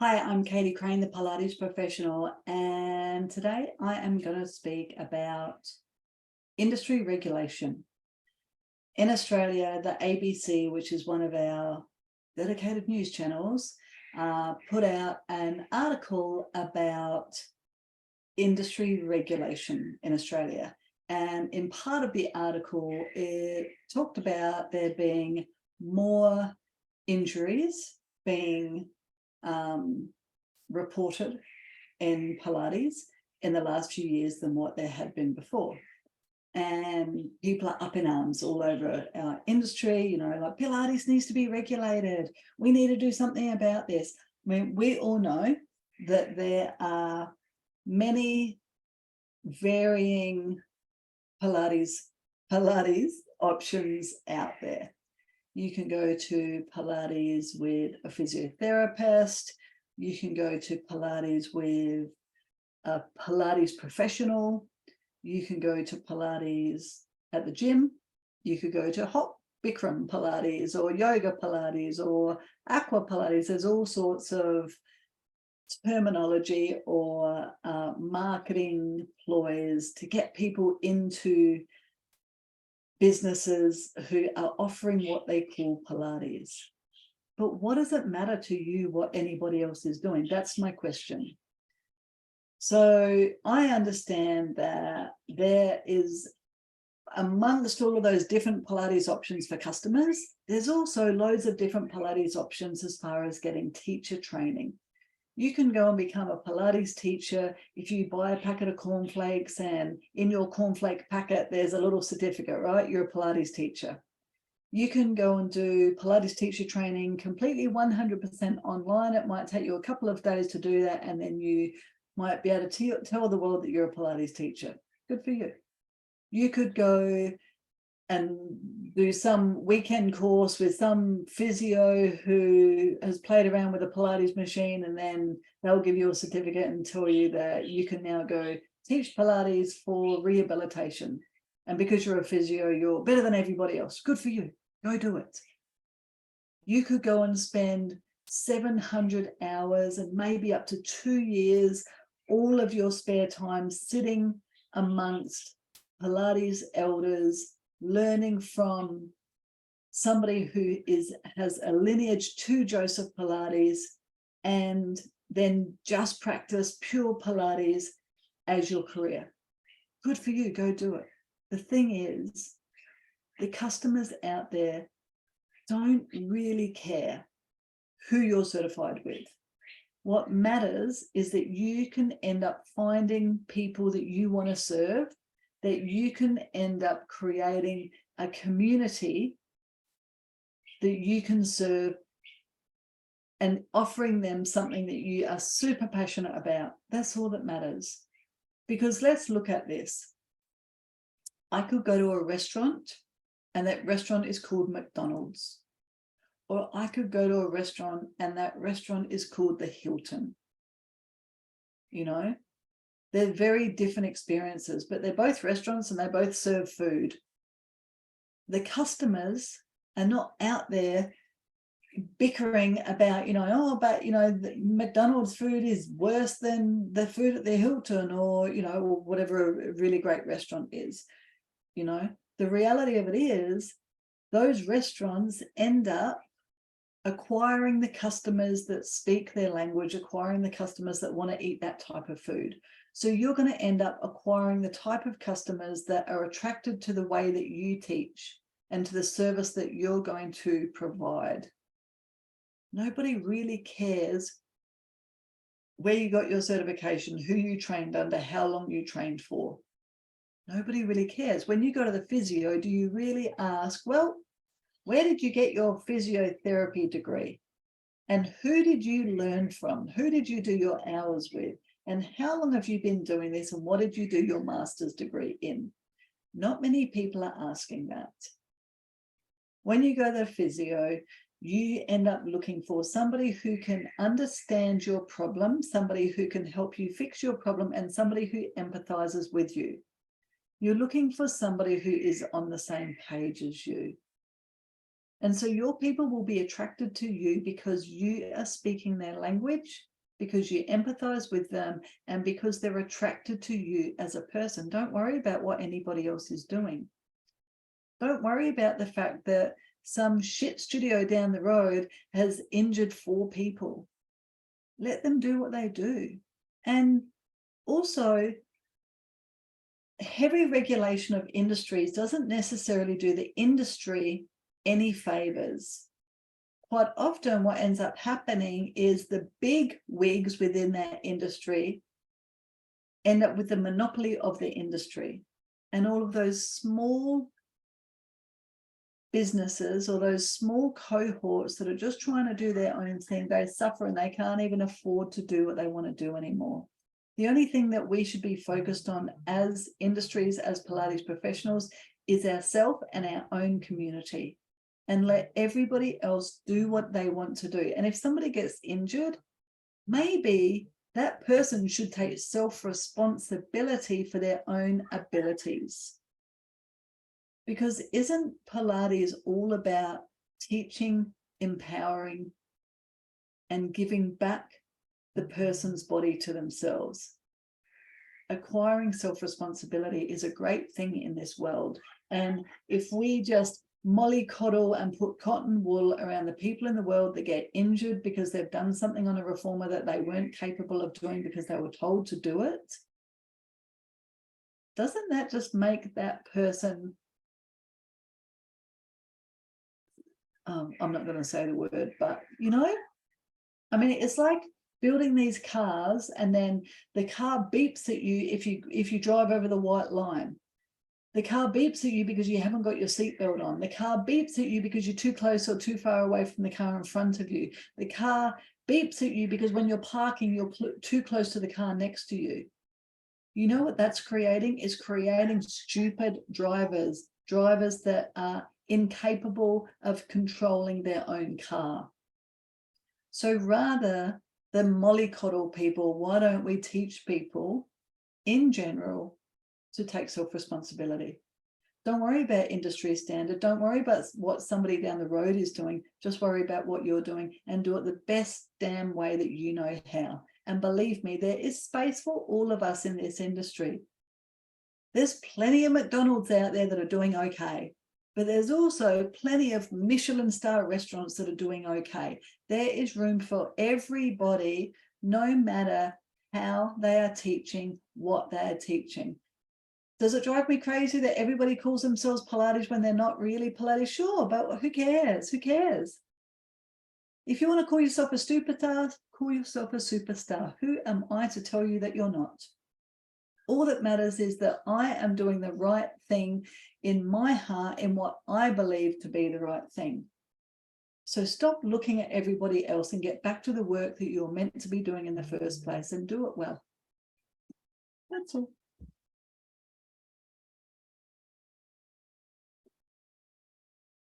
Hi, I'm Katie Crane, the Pilates professional, and today I am going to speak about industry regulation. In Australia, the ABC, which is one of our dedicated news channels, put out an article about industry regulation in Australia. And in part of the article, it talked about there being more injuries being reported in Pilates in the last few years than what there had been before. And people are up in arms all over our industry, like Pilates needs to be regulated. We need to do something about this. I mean, we all know that there are many varying Pilates options out there. You can go to Pilates with a physiotherapist. You can go to Pilates with a Pilates professional. You can go to Pilates at the gym. You could go to hot Bikram Pilates or yoga Pilates or aqua Pilates. There's all sorts of terminology or marketing ploys to get people into businesses who are offering what they call Pilates. But what does it matter to you what anybody else is doing? That's my question. So I understand that there is, amongst all of those different Pilates options for customers, there's also loads of different Pilates options as far as getting teacher training. You can go and become a Pilates teacher if you buy a packet of cornflakes, and in your cornflake packet, there's a little certificate, right? You're a Pilates teacher. You can go and do Pilates teacher training completely 100% online. It might take you a couple of days to do that, and then you might be able to tell the world that you're a Pilates teacher. Good for you. You could go and do some weekend course with some physio who has played around with a Pilates machine, and then they'll give you a certificate and tell you that you can now go teach Pilates for rehabilitation. And because you're a physio, you're better than everybody else. Good for you. Go do it. You could go and spend 700 hours and maybe up to 2 years, all of your spare time sitting amongst Pilates elders, learning from somebody who has a lineage to Joseph Pilates, and then just practice pure Pilates as your career. Good for you, go do it. The thing is, the customers out there don't really care who you're certified with. What matters is that you can end up finding people that you want to serve, that you can end up creating a community that you can serve and offering them something that you are super passionate about. That's all that matters. Because let's look at this. I could go to a restaurant and that restaurant is called McDonald's. Or I could go to a restaurant and that restaurant is called the Hilton. They're very different experiences, but they're both restaurants and they both serve food. The customers are not out there bickering about, the McDonald's food is worse than the food at the Hilton, or whatever a really great restaurant is. The reality of it is those restaurants end up acquiring the customers that speak their language, acquiring the customers that want to eat that type of food. So you're going to end up acquiring the type of customers that are attracted to the way that you teach and to the service that you're going to provide. Nobody really cares where you got your certification, who you trained under, how long you trained for. Nobody really cares. When you go to the physio, do you really ask, well, where did you get your physiotherapy degree? And who did you learn from? Who did you do your hours with? And how long have you been doing this? And what did you do your master's degree in? Not many people are asking that. When you go to the physio, you end up looking for somebody who can understand your problem, somebody who can help you fix your problem, and somebody who empathizes with you. You're looking for somebody who is on the same page as you. And so your people will be attracted to you because you are speaking their language because you empathize with them and because they're attracted to you as a person. Don't worry about what anybody else is doing. Don't worry about the fact that some shit studio down the road has injured 4 people. Let them do what they do. And also, heavy regulation of industries doesn't necessarily do the industry any favors. Quite often what ends up happening is the big wigs within that industry end up with the monopoly of the industry, and all of those small businesses or those small cohorts that are just trying to do their own thing, they suffer and they can't even afford to do what they want to do anymore. The only thing that we should be focused on as industries, as Pilates professionals, is ourselves and our own community, and let everybody else do what they want to do. And if somebody gets injured, maybe that person should take self-responsibility for their own abilities. Because isn't Pilates all about teaching, empowering, and giving back the person's body to themselves? Acquiring self-responsibility is a great thing in this world. And if we just mollycoddle and put cotton wool around the people in the world that get injured because they've done something on a reformer that they weren't capable of doing because they were told to do it, doesn't that just make that person, I'm not going to say the word, but you know, I mean, it's like building these cars and then the car beeps at you if you drive over the white line. The car beeps at you because you haven't got your seatbelt on. The car beeps at you because you're too close or too far away from the car in front of you. The car beeps at you because when you're parking, you're too close to the car next to you. You know what that's creating? Is creating stupid drivers that are incapable of controlling their own car. So rather than mollycoddle people, why don't we teach people in general to take self-responsibility? Don't worry about industry standard. Don't worry about what somebody down the road is doing. Just worry about what you're doing and do it the best damn way that you know how. And believe me, there is space for all of us in this industry. There's plenty of McDonald's out there that are doing okay, but there's also plenty of Michelin star restaurants that are doing okay. There is room for everybody, no matter how they are teaching, what they are teaching. Does it drive me crazy that everybody calls themselves Pilates when they're not really Pilates? Sure, but who cares? Who cares? If you want to call yourself a superstar, call yourself a superstar. Who am I to tell you that you're not? All that matters is that I am doing the right thing in my heart, in what I believe to be the right thing. So stop looking at everybody else and get back to the work that you're meant to be doing in the first place and do it well. That's all.